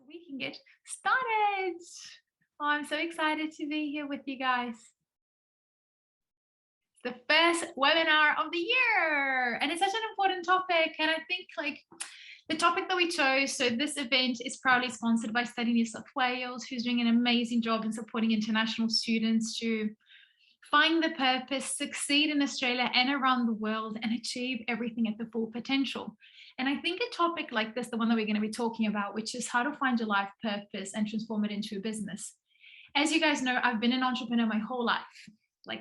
we can get started. Oh, I'm so excited to be here with you guys. It's the first webinar of the year, and it's such an important topic. And I think the topic that we chose, so this event is proudly sponsored by Study New South Wales, who's doing an amazing job in supporting international students to find the purpose, succeed in Australia and around the world, and achieve everything at the full potential. And I think a topic like this, the one that we're going to be talking about, which is how to find your life purpose and transform it into a business. As you guys know, I've been an entrepreneur my whole life.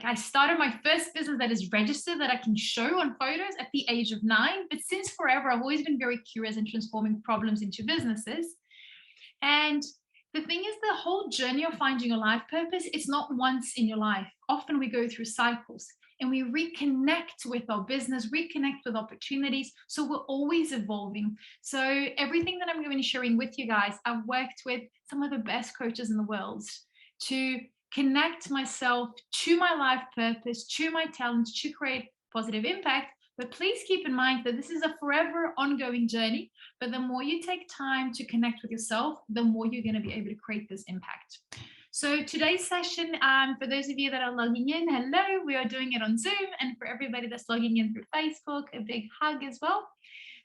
I started my first business that is registered, that I can show on photos at the age of 9. But since forever, I've always been very curious in transforming problems into businesses. And the thing is, the whole journey of finding your life purpose, it's not once in your life. Often we go through cycles and we reconnect with our business, reconnect with opportunities. So we're always evolving. So everything that I'm going to be sharing with you guys, I've worked with some of the best coaches in the world to connect myself to my life purpose, to my talents, to create positive impact. But please keep in mind that this is a forever ongoing journey. But the more you take time to connect with yourself, the more you're going to be able to create this impact. So today's session, for those of you that are logging in, hello, we are doing it on Zoom. And for everybody that's logging in through Facebook, a big hug as well.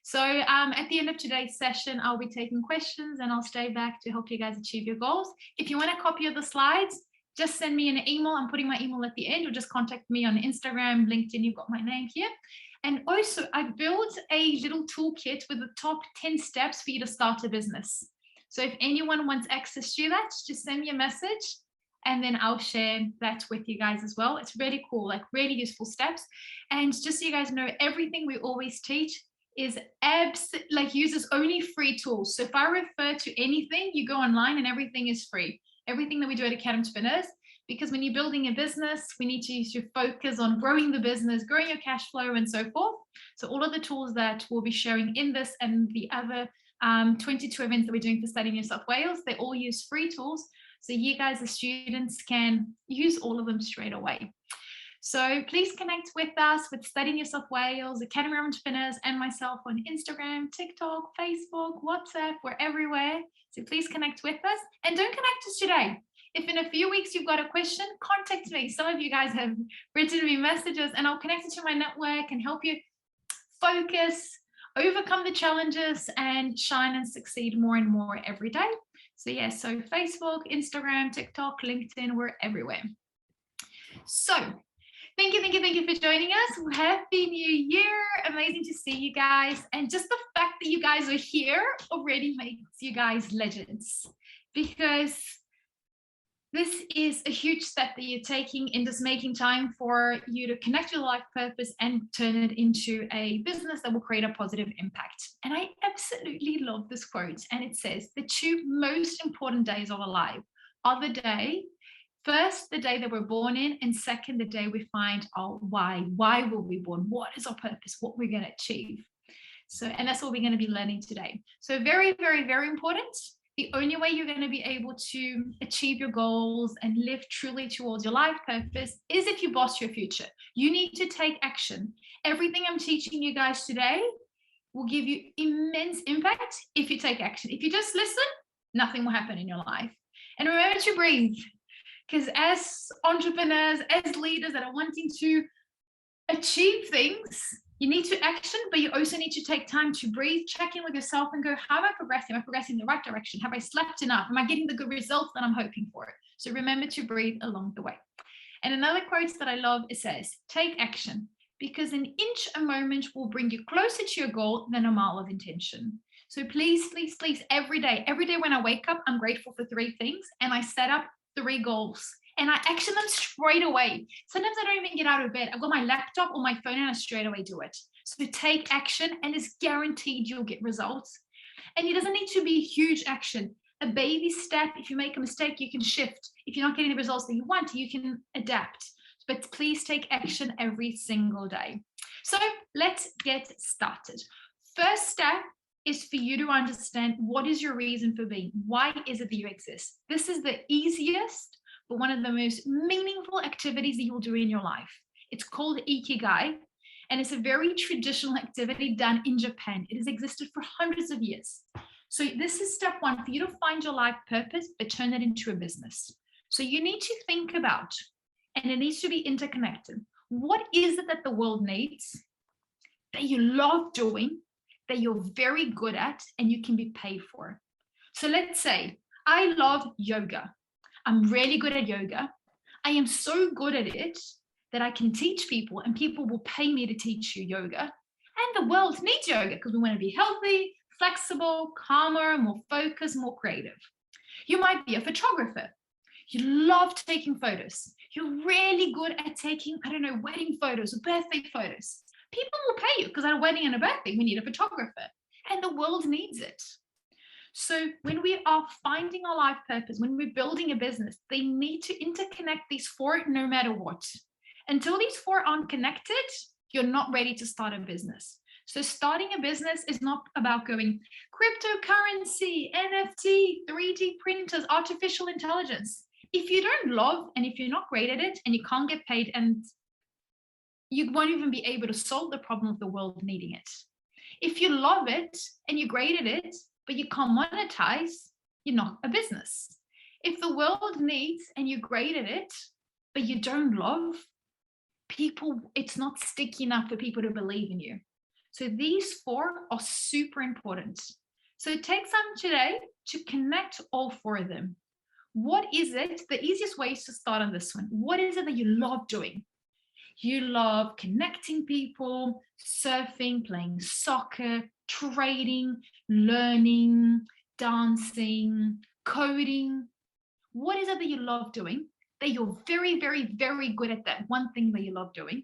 So at the end of today's session, I'll be taking questions and I'll stay back to help you guys achieve your goals. If you want a copy of the slides, just send me an email. I'm putting my email at the end, or just contact me on Instagram, LinkedIn. You've got my name here. And also, I built a little toolkit with the top 10 steps for you to start a business. So if anyone wants access to that, just send me a message and then I'll share that with you guys as well. It's really cool, really useful steps. And just so you guys know, everything we always teach is uses only free tools. So if I refer to anything, you go online and everything is free. Everything that we do at Entrepreneurs, because when you're building a business, we need to focus on growing the business, growing your cash flow, and so forth. So all of the tools that we'll be sharing in this and the other 22 events that we're doing for Study New South Wales, they all use free tools. So you guys, the students, can use all of them straight away. So please connect with us with Study New South Wales, Academy of Entrepreneurs, and myself on Instagram, TikTok, Facebook, WhatsApp. We're everywhere. So please connect with us, and don't connect us today. If in a few weeks you've got a question, contact me. Some of you guys have written me messages, and I'll connect it to my network and help you focus, overcome the challenges, and shine and succeed more and more every day. So yeah, so Facebook, Instagram, TikTok, LinkedIn, we're everywhere. So thank you for joining us. Happy New Year. Amazing to see you guys. And just the fact that you guys are here already makes you guys legends, because this is a huge step that you're taking in just making time for you to connect your life purpose and turn it into a business that will create a positive impact. And I absolutely love this quote. And it says, the 2 most important days of our life are the day, first, the day that we're born in, and second, the day we find our why. Why were we born? What is our purpose? What we're going to achieve? So, and that's what we're going to be learning today. So very, very, very important. The only way you're going to be able to achieve your goals and live truly towards your life purpose is if you boss your future. You need to take action. Everything I'm teaching you guys today will give you immense impact if you take action. If you just listen, nothing will happen in your life. And remember to breathe. Because as entrepreneurs, as leaders that are wanting to achieve things, you need to action, but you also need to take time to breathe, check in with yourself and go, how am I progressing? Am I progressing in the right direction? Have I slept enough? Am I getting the good results that I'm hoping for? So remember to breathe along the way. And another quote that I love, it says, take action, because an inch a moment will bring you closer to your goal than a mile of intention. So please, please, please, every day when I wake up, I'm grateful for 3 things, and I set up 3 goals. And I action them straight away. Sometimes I don't even get out of bed. I've got my laptop or my phone and I straight away do it. So take action, and it's guaranteed you'll get results. And it doesn't need to be huge action. A baby step, if you make a mistake, you can shift. If you're not getting the results that you want, you can adapt. But please take action every single day. So let's get started. First step is for you to understand, what is your reason for being? Why is it that you exist? This is the easiest, but one of the most meaningful activities that you'll do in your life. It's called Ikigai, and it's a very traditional activity done in Japan. It has existed for hundreds of years. So this is step one for you to find your life purpose, but turn it into a business. So you need to think about, and it needs to be interconnected. What is it that the world needs that you love doing, that you're very good at, and you can be paid for? So let's say I love yoga. I'm really good at yoga. I am so good at it that I can teach people and people will pay me to teach you yoga. And the world needs yoga because we want to be healthy, flexible, calmer, more focused, more creative. You might be a photographer. You love taking photos. You're really good at taking, I don't know, wedding photos or birthday photos. People will pay you because at a wedding and a birthday, we need a photographer. And the world needs it. So when we are finding our life purpose, when we're building a business, they need to interconnect these four no matter what. Until these four aren't connected, you're not ready to start a business. So starting a business is not about going cryptocurrency, NFT, 3D printers, artificial intelligence. If you don't love and if you're not great at it and you can't get paid and you won't even be able to solve the problem of the world needing it. If you love it and you're great at it, but you can't monetize, you're not a business. If the world needs and you're great at it, but you don't love, people, it's not sticky enough for people to believe in you. So these four are super important. So take some today to connect all four of them. What is it? The easiest way is to start on this one. What is it that you love doing? You love connecting people, surfing, playing soccer, trading, learning, dancing, coding. What is it that you love doing? That you're very, very, very good at that one thing that you love doing?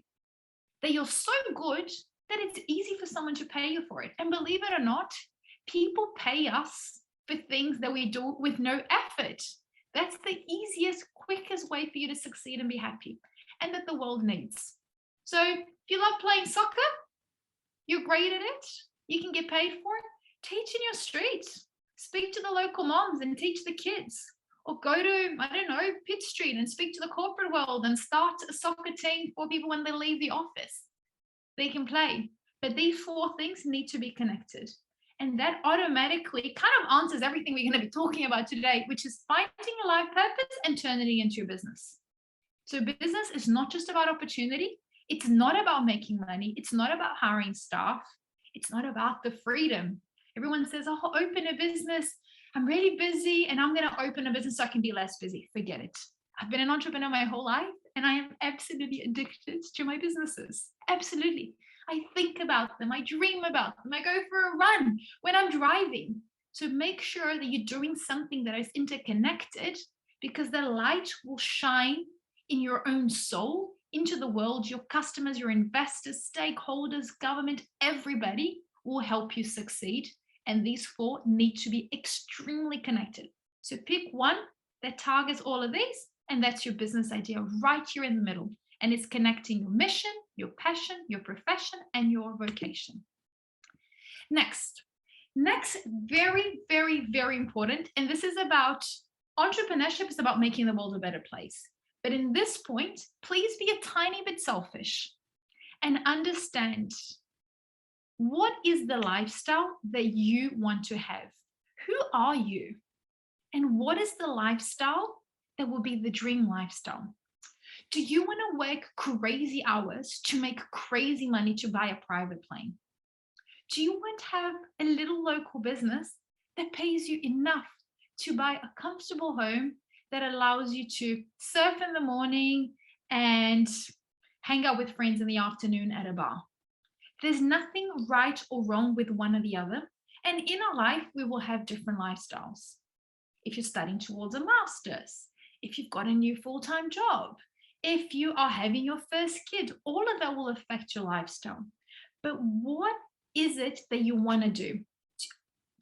That you're so good that it's easy for someone to pay you for it. And believe it or not, people pay us for things that we do with no effort. That's the easiest, quickest way for you to succeed and be happy, and that the world needs. So if you love playing soccer, you're great at it, you can get paid for it, teach in your streets, speak to the local moms and teach the kids, or go to, I don't know, Pitt Street and speak to the corporate world and start a soccer team for people when they leave the office. They can play. But these four things need to be connected. And that automatically kind of answers everything we're going to be talking about today, which is finding a life purpose and turning it into a business. So business is not just about opportunity. It's not about making money. It's not about hiring staff. It's not about the freedom. Everyone says, oh, open a business. I'm really busy and I'm going to open a business so I can be less busy. Forget it. I've been an entrepreneur my whole life and I am absolutely addicted to my businesses. Absolutely. I think about them. I dream about them. I go for a run when I'm driving. So make sure that you're doing something that is interconnected, because the light will shine in your own soul into the world. Your customers, your investors, stakeholders, government, everybody will help you succeed. And these four need to be extremely connected. So pick one that targets all of these, and that's your business idea right here in the middle. And it's connecting your mission, your passion, your profession, and your vocation. Next, very, very, very important. And this is about entrepreneurship, is about making the world a better place. But in this point, please be a tiny bit selfish and understand, what is the lifestyle that you want to have? Who are you? And what is the lifestyle that will be the dream lifestyle? Do you want to work crazy hours to make crazy money to buy a private plane? Do you want to have a little local business that pays you enough to buy a comfortable home that allows you to surf in the morning and hang out with friends in the afternoon at a bar? There's nothing right or wrong with one or the other. And in our life, we will have different lifestyles. If you're studying towards a master's, if you've got a new full-time job, if you are having your first kid, all of that will affect your lifestyle. But what is it that you want to do?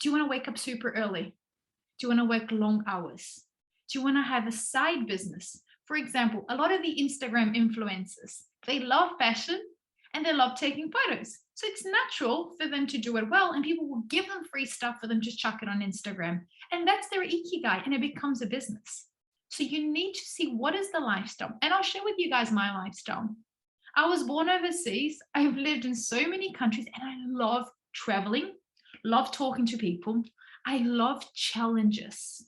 Do you want to wake up super early? Do you want to work long hours? Do you want to have a side business? For example, a lot of the Instagram influencers, they love fashion and they love taking photos. So it's natural for them to do it well, and people will give them free stuff for them to chuck it on Instagram. And that's their ikigai, and it becomes a business. So you need to see, what is the lifestyle? And I'll share with you guys my lifestyle. I was born overseas. I've lived in so many countries and I love traveling, love talking to people. I love challenges.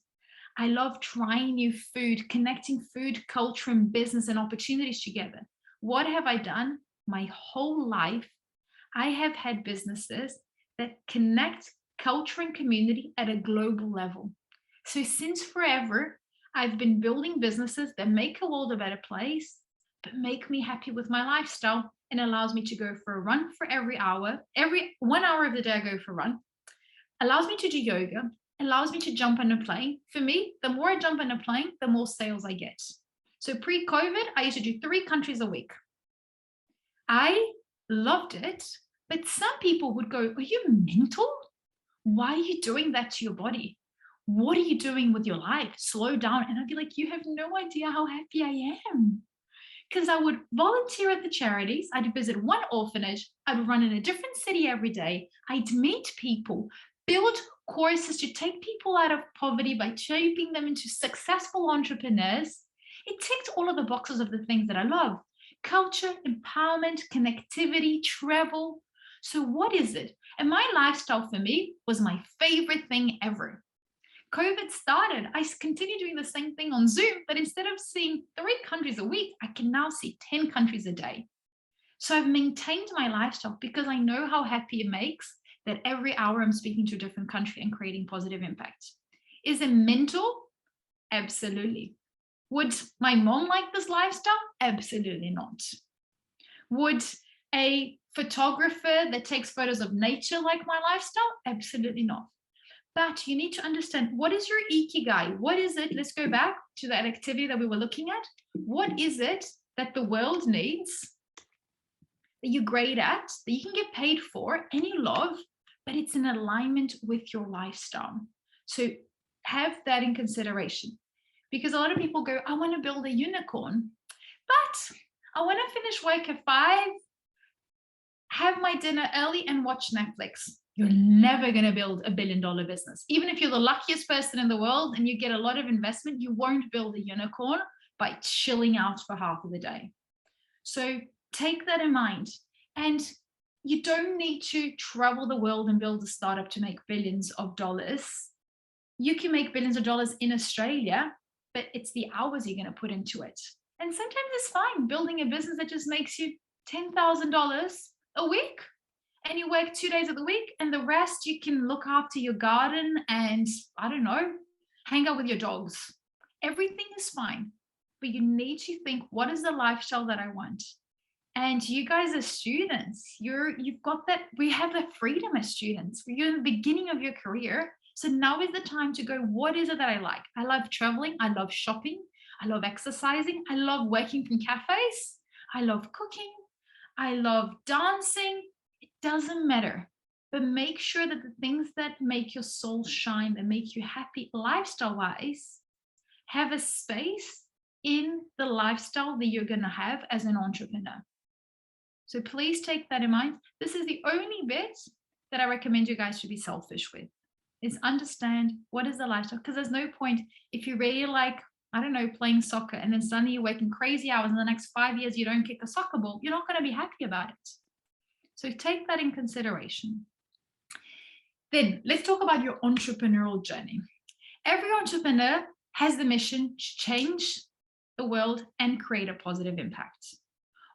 I love trying new food, connecting food, culture, and business and opportunities together. What have I done? My whole life, I have had businesses that connect culture and community at a global level. So since forever, I've been building businesses that make the world a better place, but make me happy with my lifestyle and allows me to go for a run for every hour. Every 1 hour of the day, I go for a run. Allows me to do yoga, allows me to jump on a plane. For me, the more I jump on a plane, the more sales I get. So pre-COVID, I used to do 3 countries a week. I loved it, but some people would go, are you mental? Why are you doing that to your body? What are you doing with your life? Slow down. And I'd be like, you have no idea how happy I am. Because I would volunteer at the charities, I'd visit one orphanage, I'd run in a different city every day, I'd meet people, build courses to take people out of poverty by shaping them into successful entrepreneurs. It ticked all of the boxes of the things that I love: culture, empowerment, connectivity, travel. So what is it? And my lifestyle for me was my favorite thing ever. COVID started, I continued doing the same thing on Zoom, but instead of seeing 3 countries a week, I can now see 10 countries a day. So I've maintained my lifestyle because I know how happy it makes that every hour I'm speaking to a different country and creating positive impact. Is it mental? Absolutely. Would my mom like this lifestyle? Absolutely not. Would a photographer that takes photos of nature like my lifestyle? Absolutely not. But you need to understand, what is your ikigai? What is it? Let's go back to that activity that we were looking at. What is it that the world needs, that you're great at, that you can get paid for and you love, but it's in alignment with your lifestyle? So have that in consideration, because a lot of people go, I want to build a unicorn, but I want to finish work at 5, have my dinner early and watch Netflix. You're never going to build a $1 billion business. Even if you're the luckiest person in the world and you get a lot of investment, you won't build a unicorn by chilling out for half of the day. So take that in mind. And you don't need to travel the world and build a startup to make billions of dollars. You can make billions of dollars in Australia, but it's the hours you're going to put into it. And sometimes it's fine building a business that just makes you $10,000 a week, and you work 2 days of the week, and the rest you can look after your garden and, I don't know, hang out with your dogs. Everything is fine, but you need to think, what is the lifestyle that I want? And you guys as students, you've got that, we have that freedom as students. You're in the beginning of your career. So now is the time to go, what is it that I like? I love traveling. I love shopping. I love exercising. I love working from cafes. I love cooking. I love dancing. It doesn't matter. But make sure that the things that make your soul shine, that make you happy lifestyle-wise, have a space in the lifestyle that you're going to have as an entrepreneur. So please take that in mind. This is the only bit that I recommend you guys to be selfish with, is understand what is the lifestyle. Because there's no point if you really like, I don't know, playing soccer, and then suddenly you're working crazy hours, and the next 5 years you don't kick a soccer ball, you're not going to be happy about it. So take that in consideration. Then let's talk about your entrepreneurial journey. Every entrepreneur has the mission to change the world and create a positive impact.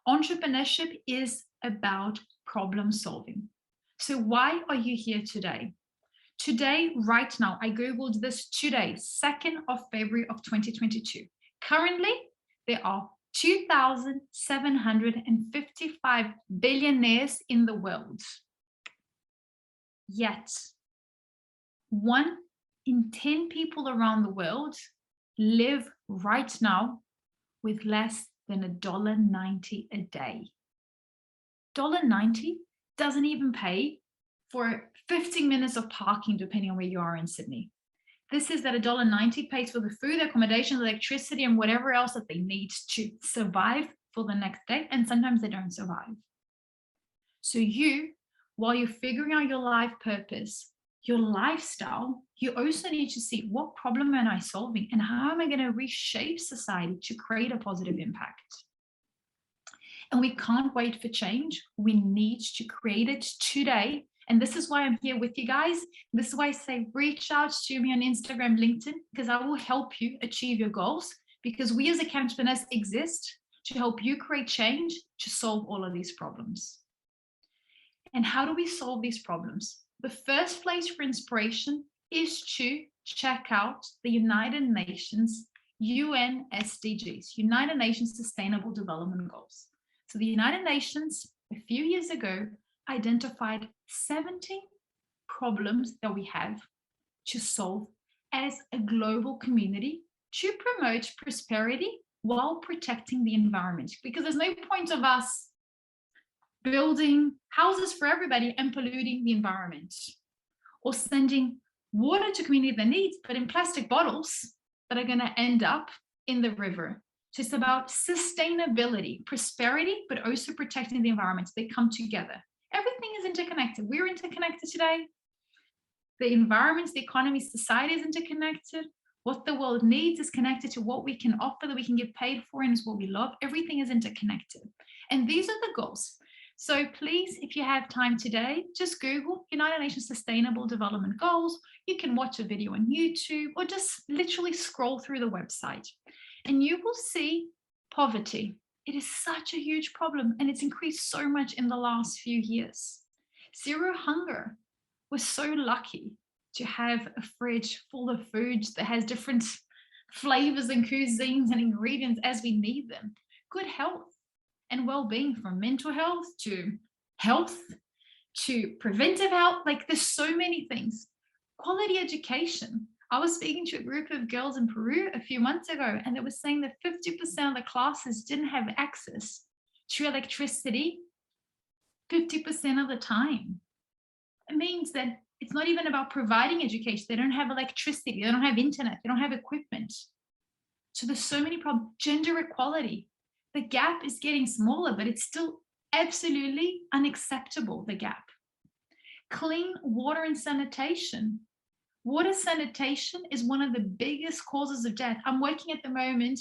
Entrepreneurship is about problem solving. So why are you here today? Today, right now, I Googled this today, 2nd of February of 2022. Currently, there are 2,755 billionaires in the world. Yet, 1 in 10 people around the world live right now with less than $1.90 a day. $1.90 doesn't even pay for 15 minutes of parking, depending on where you are in Sydney. This is that $1.90 pays for the food, accommodation, electricity, and whatever else that they need to survive for the next day. And sometimes they don't survive. So you, while you're figuring out your life purpose, your lifestyle, you also need to see, what problem am I solving and how am I going to reshape society to create a positive impact? And we can't wait for change. We need to create it today And this is why I'm here with you guys. This is why I say reach out to me on Instagram, LinkedIn, because I will help you achieve your goals, because we as entrepreneurs exist to help you create change to solve all of these problems. And how do we solve these problems? The first place for inspiration is to check out the United Nations UN SDGs, United Nations Sustainable Development Goals. So the United Nations, a few years ago, identified 70 problems that we have to solve as a global community to promote prosperity while protecting the environment. Because there's no point of us building houses for everybody and polluting the environment, or sending water to community that needs, but in plastic bottles that are going to end up in the river. So it's about sustainability, prosperity, but also protecting the environment. They come together. Everything is interconnected. We're interconnected today. The environment, the economy, society is interconnected. What the world needs is connected to what we can offer, that we can get paid for, and is what we love. Everything is interconnected. And these are the goals. So please, if you have time today, just Google United Nations Sustainable Development Goals. You can watch a video on YouTube or just literally scroll through the website, and you will see poverty. It is such a huge problem, and it's increased so much in the last few years. Zero hunger. We're so lucky to have a fridge full of foods that has different flavors and cuisines and ingredients as we need them. Good health and well-being, from mental health to preventive health. Like, there's so many things. Quality education. I was speaking to a group of girls in Peru a few months ago, and they were saying that 50% of the classes didn't have access to electricity 50% of the time. It means that it's not even about providing education. They don't have electricity, they don't have internet, they don't have equipment. So there's so many problems. Gender equality. The gap is getting smaller, but it's still absolutely unacceptable, the gap. Clean water and sanitation. Water sanitation is one of the biggest causes of death. I'm working at the moment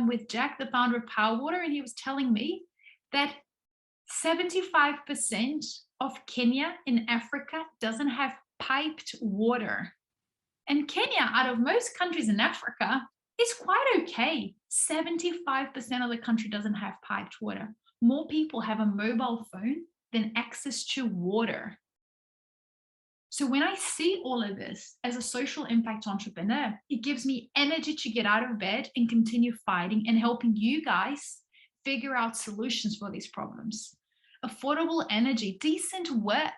with Jack, the founder of Power Water, and he was telling me that 75% of Kenya in Africa doesn't have piped water. And Kenya, out of most countries in Africa, is quite okay. 75% of the country doesn't have piped water. More people have a mobile phone than access to water. So when I see all of this as a social impact entrepreneur, it gives me energy to get out of bed and continue fighting and helping you guys figure out solutions for these problems. Affordable energy, decent work,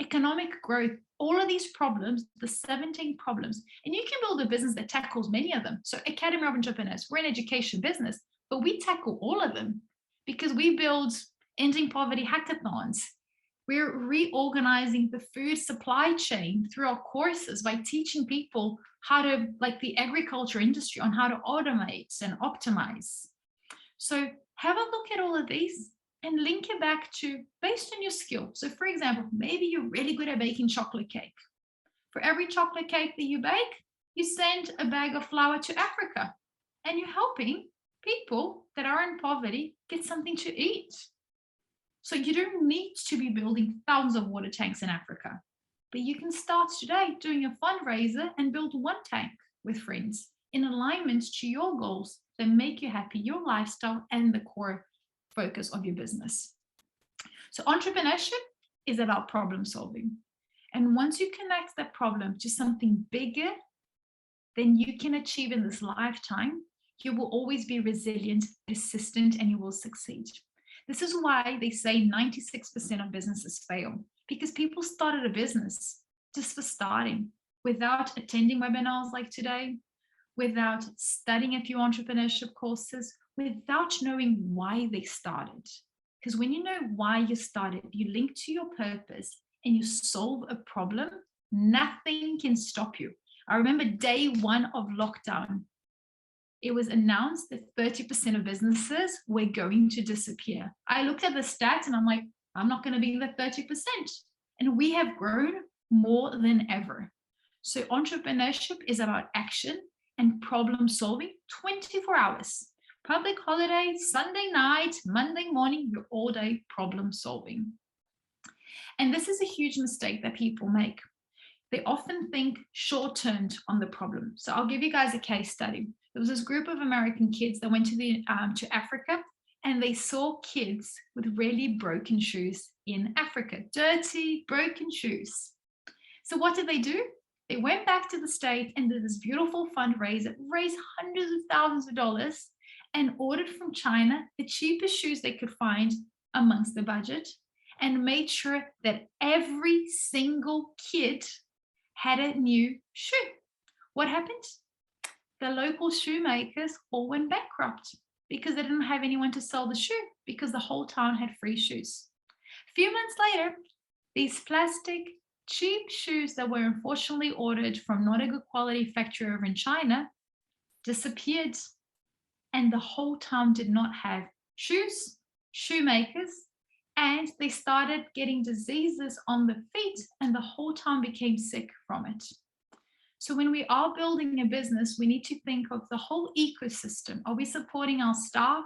economic growth, all of these problems, the 17 problems, and you can build a business that tackles many of them. So Academy of Entrepreneurs, we're an education business, but we tackle all of them because we build ending poverty hackathons. We're reorganizing the food supply chain through our courses by teaching people how to, like the agriculture industry, on how to automate and optimize. So have a look at all of these and link it back to based on your skill. So for example, maybe you're really good at baking chocolate cake. For every chocolate cake that you bake, you send a bag of flour to Africa, and you're helping people that are in poverty get something to eat. So you don't need to be building thousands of water tanks in Africa, but you can start today doing a fundraiser and build one tank with friends in alignment to your goals that make you happy, your lifestyle, and the core focus of your business. So entrepreneurship is about problem solving. And once you connect that problem to something bigger than you can achieve in this lifetime, you will always be resilient, persistent, and you will succeed. This is why they say 96% of businesses fail, because people started a business just for starting, without attending webinars like today, without studying a few entrepreneurship courses, without knowing why they started. Because when you know why you started, you link to your purpose and you solve a problem, nothing can stop you. I remember day one of lockdown, it was announced that 30% of businesses were going to disappear. I looked at the stats and I'm like, I'm not going to be in the 30%. And we have grown more than ever. So entrepreneurship is about action and problem solving 24 hours. Public holiday, Sunday night, Monday morning, you're all day problem solving. And this is a huge mistake that people make. They often think short-term on the problem. So I'll give you guys a case study. There was this group of American kids that went to Africa, and they saw kids with really broken shoes in Africa, dirty, broken shoes. So what did they do? They went back to the States and did this beautiful fundraiser, raised hundreds of thousands of dollars, and ordered from China the cheapest shoes they could find amongst the budget, and made sure that every single kid had a new shoe. What happened? The local shoemakers all went bankrupt because they didn't have anyone to sell the shoe, because the whole town had free shoes. A few months later, these plastic cheap shoes that were unfortunately ordered from not a good quality factory over in China disappeared, and the whole town did not have shoes, shoemakers, and they started getting diseases on the feet, and the whole town became sick from it. So when we are building a business, we need to think of the whole ecosystem. Are we supporting our staff?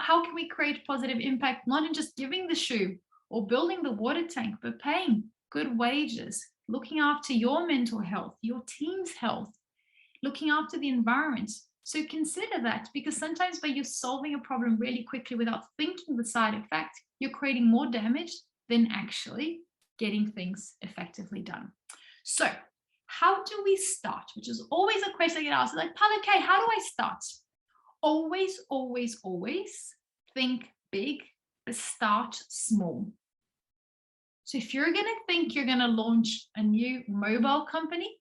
How can we create positive impact, not in just giving the shoe or building the water tank, but paying good wages, looking after your mental health, your team's health, looking after the environment. So consider that, because sometimes by you solving a problem really quickly without thinking the side effect, you're creating more damage than actually getting things effectively done. So how do we start? Which is always a question I get asked, like, okay, how do I start? Always, always, always think big, but start small. So if you're going to think you're going to launch a new mobile company,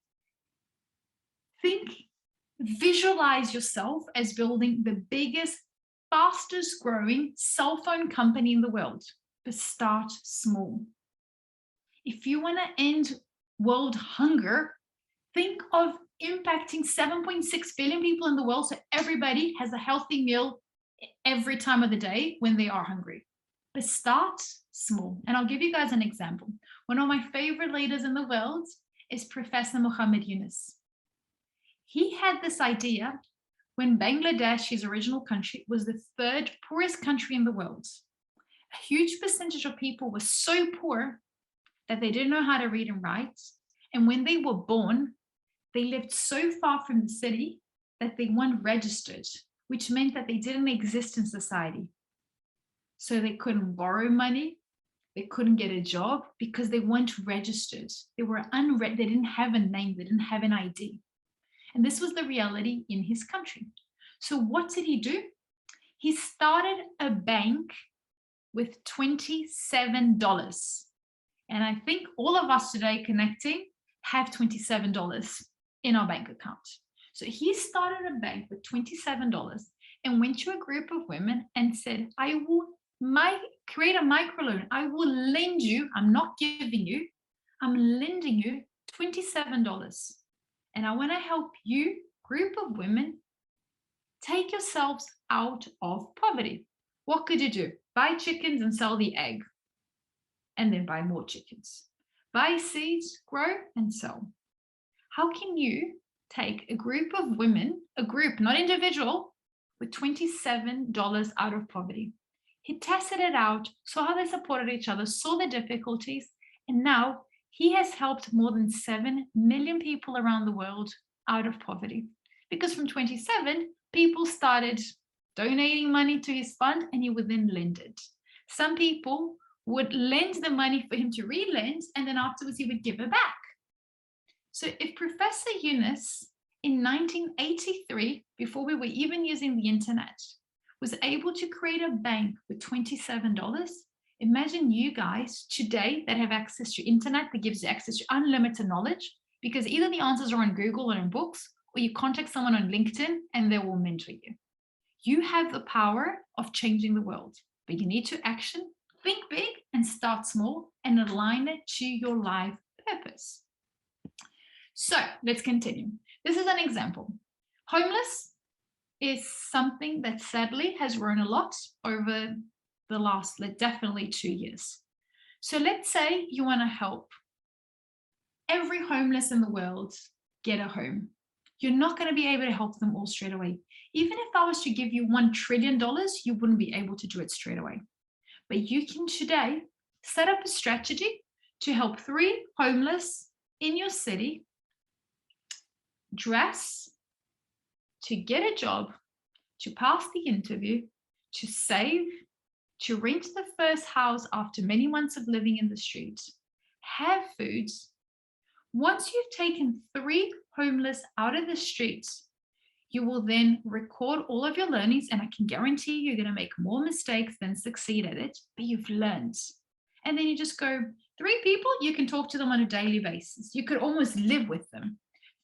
visualize yourself as building the biggest, fastest growing cell phone company in the world, but start small. If you want to end world hunger, think of impacting 7.6 billion people in the world, so everybody has a healthy meal every time of the day when they are hungry. But start small. And I'll give you guys an example. One of my favorite leaders in the world is Professor Muhammad Yunus. He had this idea when Bangladesh, his original country, was the third poorest country in the world. A huge percentage of people were so poor that they didn't know how to read and write. And when they were born, they lived so far from the city that they weren't registered, which meant that they didn't exist in society. So they couldn't borrow money, they couldn't get a job because they weren't registered. They were they didn't have a name, they didn't have an ID. And this was the reality in his country. So what did he do? He started a bank with $27. And I think all of us today connecting have $27 in our bank account. So he started a bank with $27 and went to a group of women and said, I will create a microloan. I will lend you, I'm not giving you, I'm lending you $27. And I want to help you, group of women, take yourselves out of poverty. What could you do? Buy chickens and sell the egg, and then buy more chickens. Buy seeds, grow and sell. How can you take a group of women, a group, not individual, with $27 out of poverty? He tested it out, saw how they supported each other, saw the difficulties, and now he has helped more than 7 million people around the world out of poverty. Because from 27, people started donating money to his fund, and he would then lend it. Some people would lend the money for him to re-lend, and then afterwards he would give it back. So if Professor Yunus in 1983, before we were even using the internet, was able to create a bank with $27, imagine you guys today that have access to internet that gives you access to unlimited knowledge, because either the answers are on Google or in books, or you contact someone on LinkedIn and they will mentor you. You have the power of changing the world, but you need to action, think big and start small and align it to your life purpose. So let's continue. This is an example. Homeless is something that sadly has grown a lot over the last definitely 2 years. So let's say you want to help every homeless in the world get a home. You're not going to be able to help them all straight away. Even if I was to give you $1 trillion, you wouldn't be able to do it straight away. But you can today Set up a strategy to help 3 homeless in your city dress, to get a job, to pass the interview, to save, to rent the first house after many months of living in the streets, have food. Once you've taken 3 homeless out of the streets, you will then record all of your learnings, and I can guarantee you're going to make more mistakes than succeed at it, but you've learned. And then you just go, 3 people, you can talk to them on a daily basis. You could almost live with them.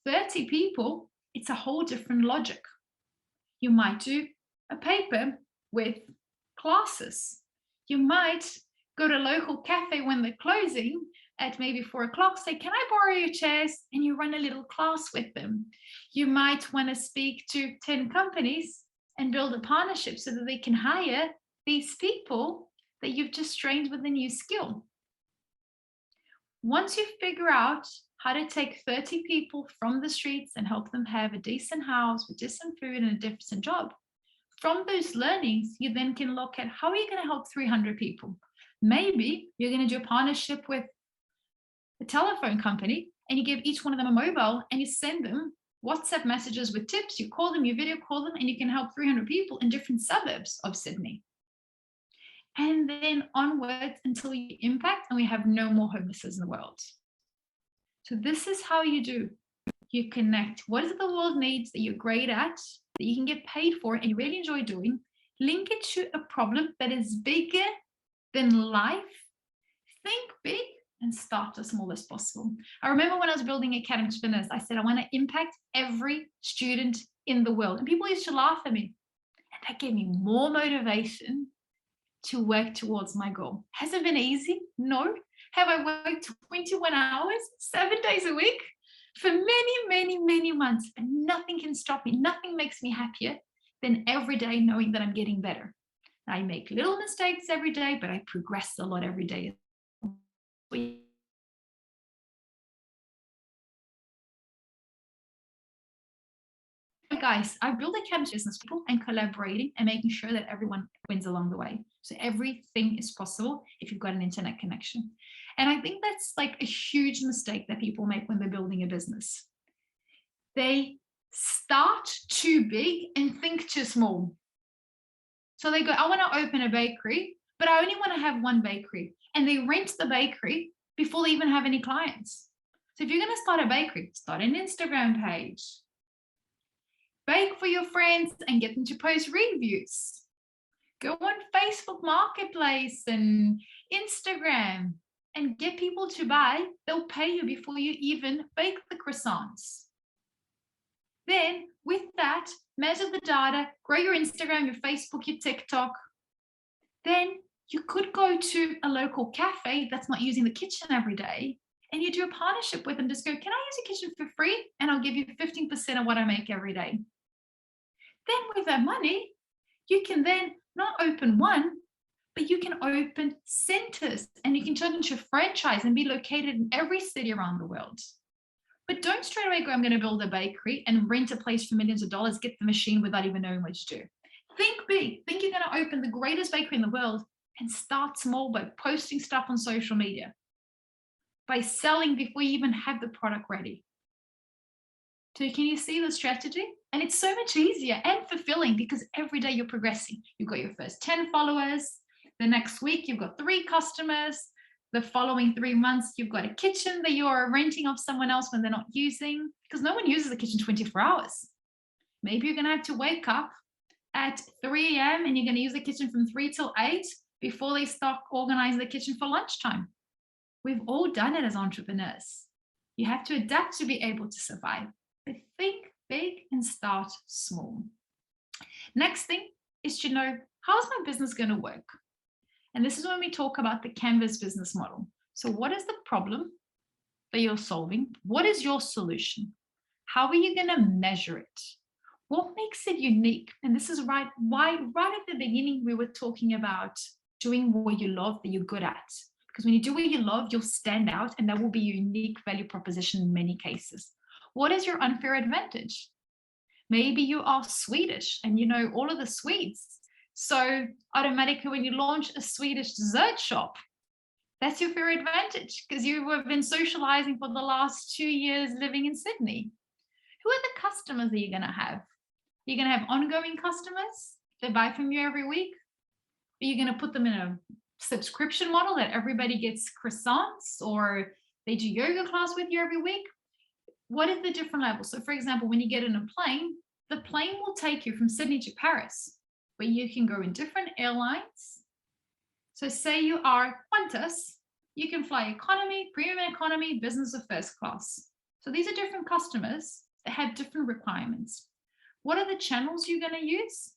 30 people, it's a whole different logic. You might do a paper with classes. You might go to a local cafe when they're closing at maybe 4 o'clock, say, can I borrow your chairs? And you run a little class with them. You might want to speak to 10 companies and build a partnership so that they can hire these people that you've just trained with a new skill. Once you figure out how to take 30 people from the streets and help them have a decent house with decent food and a decent job, from those learnings, you then can look at how are you going to help 300 people? Maybe you're going to do a partnership with a telephone company and you give each one of them a mobile and you send them WhatsApp messages with tips. You call them, you video call them, and you can help 300 people in different suburbs of Sydney. And then onwards until you impact and we have no more homelessness in the world. So this is how you do. You connect what is it the world needs that you're great at, that you can get paid for and you really enjoy doing, link it to a problem that is bigger than life. Think big and start as small as possible. I remember when I was building Academy Entrepreneurs, I said, I want to impact every student in the world. And people used to laugh at me. And that gave me more motivation to work towards my goal. Has it been easy? No. Have I worked 21 hours, 7 days a week for many months? But nothing can stop me. Nothing makes me happier than every day knowing that I'm getting better. I make little mistakes every day, but I progress a lot every day. Guys, I build Academy business people and collaborating and making sure that everyone wins along the way. So everything is possible if you've got an internet connection. And I think that's like a huge mistake that people make when they're building a business. They start too big and think too small. So they go, I want to open a bakery, but I only want to have 1 bakery. And they rent the bakery before they even have any clients. So if you're going to start a bakery, start an Instagram page. Bake for your friends and get them to post reviews. Go on Facebook Marketplace and Instagram and get people to buy. They'll pay you before you even bake the croissants. Then with that, measure the data, grow your Instagram, your Facebook, your TikTok. Then you could go to a local cafe that's not using the kitchen every day and you do a partnership with them. Just go, can I use your kitchen for free? And I'll give you 15% of what I make every day. Then with that money, you can then not open 1, but you can open centers and you can turn into a franchise and be located in every city around the world. But don't straight away go, I'm going to build a bakery and rent a place for millions of dollars, get the machine without even knowing what to do. Think big. Think you're going to open the greatest bakery in the world and start small by posting stuff on social media, by selling before you even have the product ready. So can you see the strategy? And it's so much easier and fulfilling because every day you're progressing. You've got your first 10 followers. The next week, you've got 3 customers. The following 3 months, you've got a kitchen that you're renting off someone else when they're not using, because no one uses the kitchen 24 hours. Maybe you're going to have to wake up at 3 a.m. and you're going to use the kitchen from 3 till 8 before they start organizing the kitchen for lunchtime. We've all done it as entrepreneurs. You have to adapt to be able to survive. But think big and start small. Next thing is to know, how's my business going to work? And this is when we talk about the Canvas business model. So what is the problem that you're solving? What is your solution? How are you going to measure it? What makes it unique? And this is why right at the beginning, we were talking about doing what you love that you're good at. Because when you do what you love, you'll stand out and that will be a unique value proposition in many cases. What is your unfair advantage? Maybe you are Swedish and you know all of the sweets. So automatically when you launch a Swedish dessert shop, That's your fair advantage because you have been socializing for the last 2 years living in Sydney. Who are the customers that you're going to have? You're going to have ongoing customers that buy from you every week. Are you going to put them in a subscription model that everybody gets croissants or they do yoga class with you every week? What is the different levels? So for example, when you get in a plane, the plane will take you from Sydney to Paris, but you can go in different airlines. So say you are Qantas, you can fly economy, premium economy, business, or first class. So these are different customers that have different requirements. What are the channels you're going to use?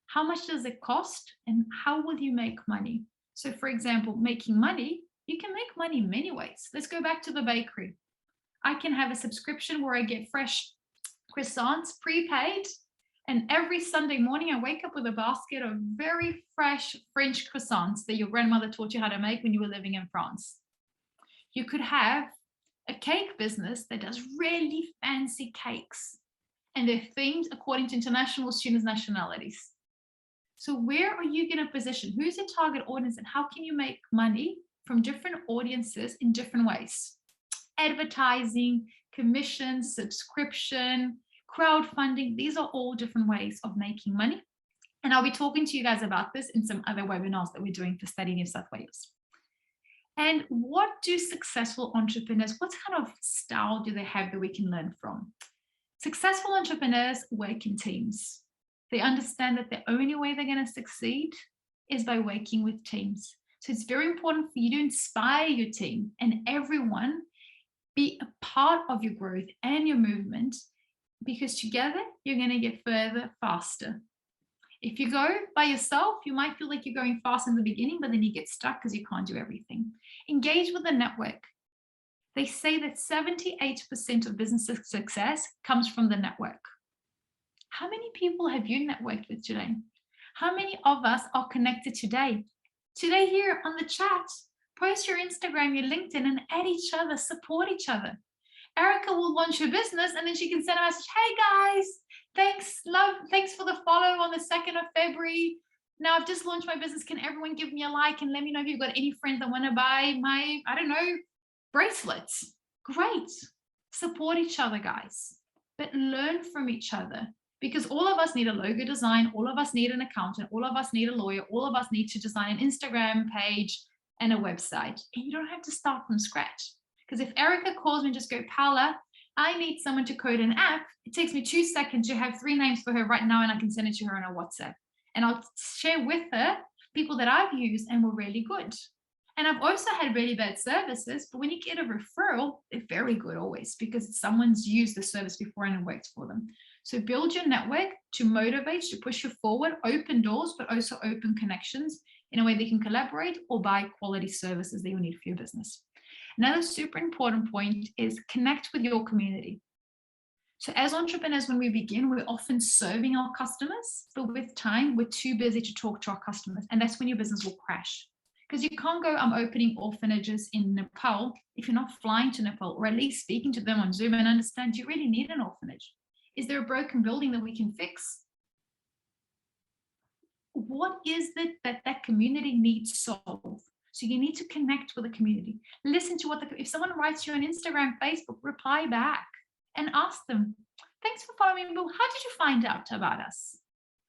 How much does it cost? And how will you make money? So for example, making money, you can make money in many ways. Let's go back to the bakery. I can have a subscription where I get fresh croissants prepaid. And every Sunday morning, I wake up with a basket of very fresh French croissants that your grandmother taught you how to make when you were living in France. You could have a cake business that does really fancy cakes, and they're themed according to international students' nationalities. So where are you going to position? Who's your target audience, and how can you make money from different audiences in different ways? Advertising, commission, subscription, crowdfunding, these are all different ways of making money. And I'll be talking to you guys about this in some other webinars that we're doing for Study New South Wales. And what do successful entrepreneurs, what kind of style do they have that we can learn from? Successful entrepreneurs work in teams. They understand that the only way they're going to succeed is by working with teams. So it's very important for you to inspire your team and everyone be a part of your growth and your movement, because together you're going to get further faster. If you go by yourself, you might feel like you're going fast in the beginning, but then you get stuck because you can't do everything. Engage with a network. They say that 78% of business success comes from the network. How many people have you networked with today? How many of us are connected today? Today here on the chat, post your Instagram, your LinkedIn, and add each other, support each other. Erica will launch her business and then she can send a message, hey guys, thanks for the follow on the 2nd of February. Now I've just launched my business. Can everyone give me a like and let me know if you've got any friends that want to buy my, I don't know, bracelets. Great. Support each other, guys, but learn from each other, because all of us need a logo design. All of us need an accountant. All of us need a lawyer. All of us need to design an Instagram page and a website. And you don't have to start from scratch. Because if Erica calls me and just go, Paula, I need someone to code an app, it takes me 2 seconds to have 3 names for her right now, and I can send it to her on a WhatsApp. And I'll share with her people that I've used and were really good. And I've also had really bad services, but when you get a referral, they're very good always, because someone's used the service before and it worked for them. So build your network to motivate, to push you forward, open doors, but also open connections in a way they can collaborate or buy quality services that you need for your business. Another super important point is connect with your community. So as entrepreneurs, when we begin, we're often serving our customers, but with time, we're too busy to talk to our customers. And that's when your business will crash. Because you can't go, I'm opening orphanages in Nepal, if you're not flying to Nepal, or at least speaking to them on Zoom and understand, do you really need an orphanage? Is there a broken building that we can fix? What is it that community needs solved? So you need to connect with the community. Listen to if someone writes you on Instagram, Facebook, reply back and ask them, thanks for following me, but how did you find out about us?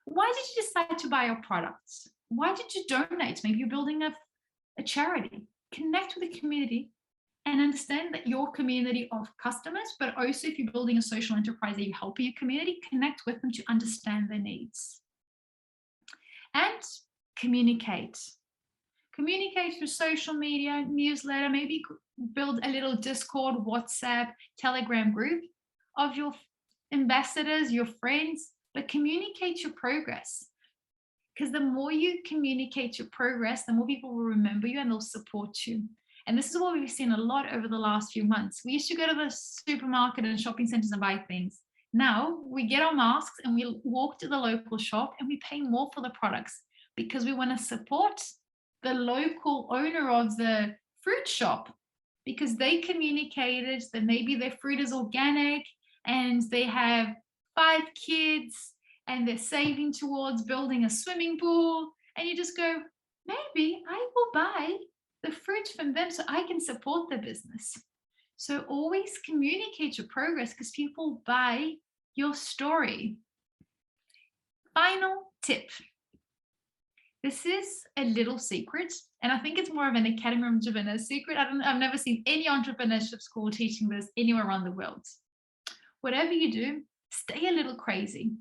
Why did you decide to buy our products? Why did you donate? Maybe you're building a charity. Connect with the community and understand that your community of customers, but also if you're building a social enterprise that you're helping your community, connect with them to understand their needs. And communicate. Communicate through social media, newsletter, maybe build a little Discord, WhatsApp, Telegram group of your ambassadors, your friends, but communicate your progress. Because the more you communicate your progress, the more people will remember you and they'll support you. And this is what we've seen a lot over the last few months. We used to go to the supermarket and shopping centers and buy things. Now we get our masks and we walk to the local shop and we pay more for the products because we want to support the local owner of the fruit shop, because they communicated that maybe their fruit is organic and they have 5 kids and they're saving towards building a swimming pool. And you just go, maybe I will buy the fruit from them so I can support their business. So always communicate your progress because people buy your story. Final tip. This is a little secret, and I think it's more of an Academy of Entrepreneurs secret. I've never seen any entrepreneurship school teaching this anywhere around the world. Whatever you do, stay a little crazy.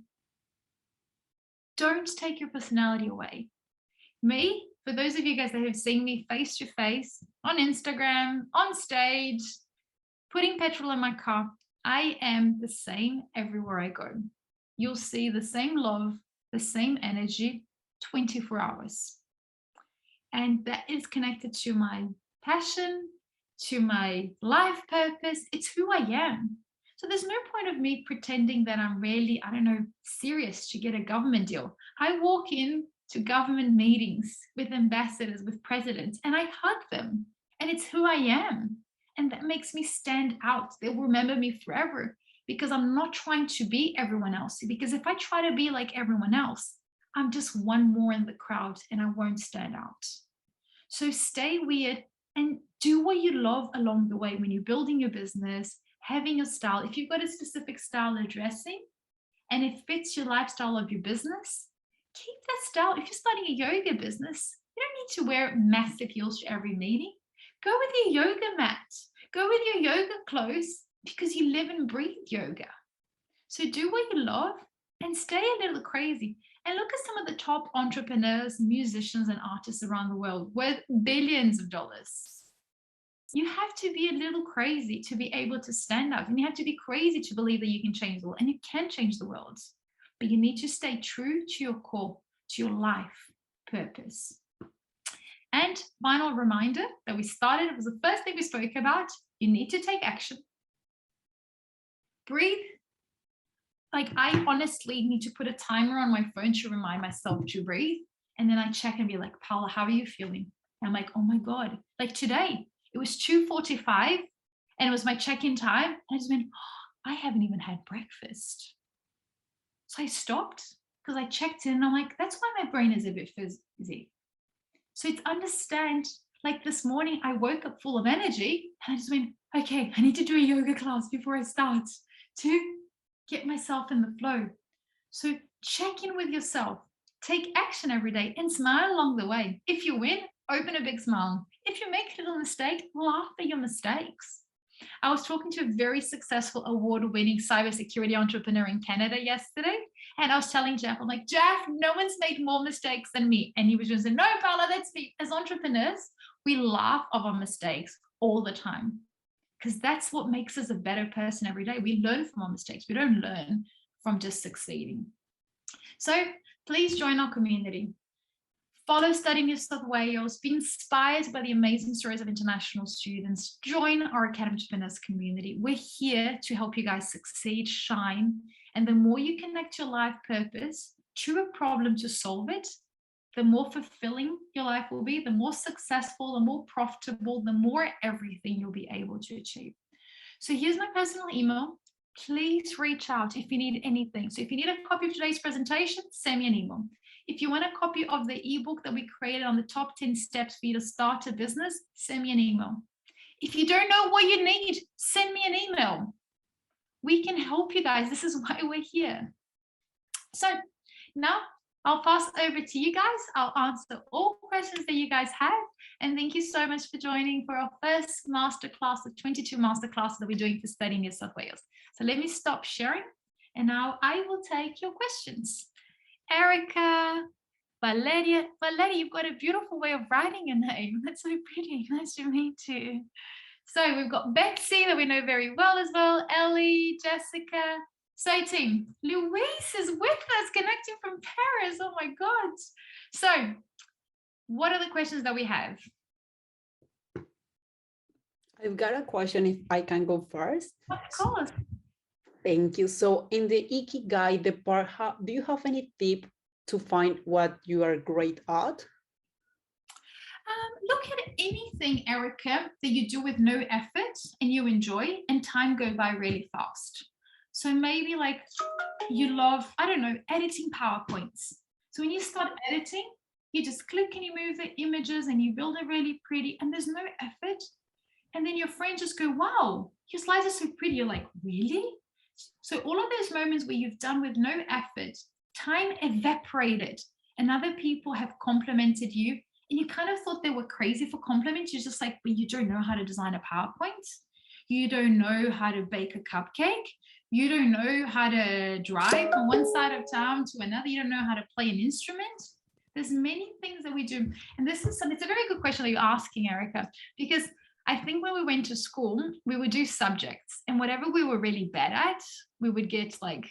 Don't take your personality away. Me, for those of you guys that have seen me face to face, on Instagram, on stage, putting petrol in my car, I am the same everywhere I go. You'll see the same love, the same energy, 24 hours. And that is connected to my passion, to my life purpose. It's who I am. So there's no point of me pretending that I'm really, serious to get a government deal. I walk in to government meetings with ambassadors, with presidents, and I hug them. And it's who I am. And that makes me stand out. They'll remember me forever because I'm not trying to be everyone else. Because if I try to be like everyone else, I'm just one more in the crowd and I won't stand out. So stay weird and do what you love along the way when you're building your business, having your style. If you've got a specific style of dressing and it fits your lifestyle of your business, keep that style. If you're starting a yoga business, you don't need to wear massive heels to every meeting. Go with your yoga mat. Go with your yoga clothes because you live and breathe yoga. So do what you love and stay a little crazy. And look at some of the top entrepreneurs, musicians, and artists around the world worth billions of dollars. You have to be a little crazy to be able to stand out. And you have to be crazy to believe that you can change the world. And you can change the world. But you need to stay true to your core, to your life purpose. And final reminder that we started, it was the first thing we spoke about. You need to take action. Breathe. Like I honestly need to put a timer on my phone to remind myself to breathe. And then I check and be like, Paula, how are you feeling? And I'm like, oh my God. Like today, it was 2:45 and it was my check-in time. And I just went, oh, I haven't even had breakfast. So I stopped because I checked in and I'm like, that's why my brain is a bit fizzy. So it's understand, like this morning, I woke up full of energy and I just went, okay, I need to do a yoga class before I start to get myself in the flow. So check in with yourself, take action every day and smile along the way. If you win, open a big smile. If you make a little mistake, laugh at your mistakes. I was talking to a very successful award-winning cybersecurity entrepreneur in Canada yesterday. And I was telling Jeff, I'm like, Jeff, no one's made more mistakes than me. And he was just saying, no, Paula, that's me. As entrepreneurs, we laugh of our mistakes all the time because that's what makes us a better person every day. We learn from our mistakes. We don't learn from just succeeding. So please join our community. Follow Study New South Wales. Be inspired by the amazing stories of international students. Join our Academy of Entrepreneurs community. We're here to help you guys succeed, shine. And the more you connect your life purpose to a problem to solve it, the more fulfilling your life will be, the more successful, the more profitable, the more everything you'll be able to achieve. So here's my personal email. Please reach out if you need anything. So if you need a copy of today's presentation, send me an email. If you want a copy of the ebook that we created on the top 10 steps for you to start a business, send me an email. If you don't know what you need, send me an email. We can help you guys. This is why we're here. So now I'll pass over to you guys. I'll answer all questions that you guys have. And thank you so much for joining for our first masterclass of 22 masterclasses that we're doing for Study New South Wales. So let me stop sharing. And now I will take your questions. Erica, Valeria, you've got a beautiful way of writing your name. That's so pretty. Nice to meet you. So we've got Betsy that we know very well as well, Ellie, Jessica. So team, Louise is with us, connecting from Paris. Oh my God. So what are the questions that we have? I've got a question if I can go first. Of course. Thank you. So in the Ikigai, the part, do you have any tip to find what you are great at? Look at anything, Erica, that you do with no effort and you enjoy, and time go by really fast. So maybe like you love, I don't know, editing PowerPoints. So when you start editing, You just click and you move the images and you build it really pretty and there's no effort. And then your friends just go, wow, your slides are so pretty. You're like, really? So all of those moments where you've done with no effort, time evaporated, and other people have complimented you, and you kind of thought they were crazy for compliments. You're just like, but you don't know how to design a PowerPoint. You don't know how to bake a cupcake. You don't know how to drive from one side of town to another. You don't know how to play an instrument. There's many things that we do. And this is it's a very good question that you're asking, Erica, because I think when we went to school, we would do subjects, and whatever we were really bad at, we would get like,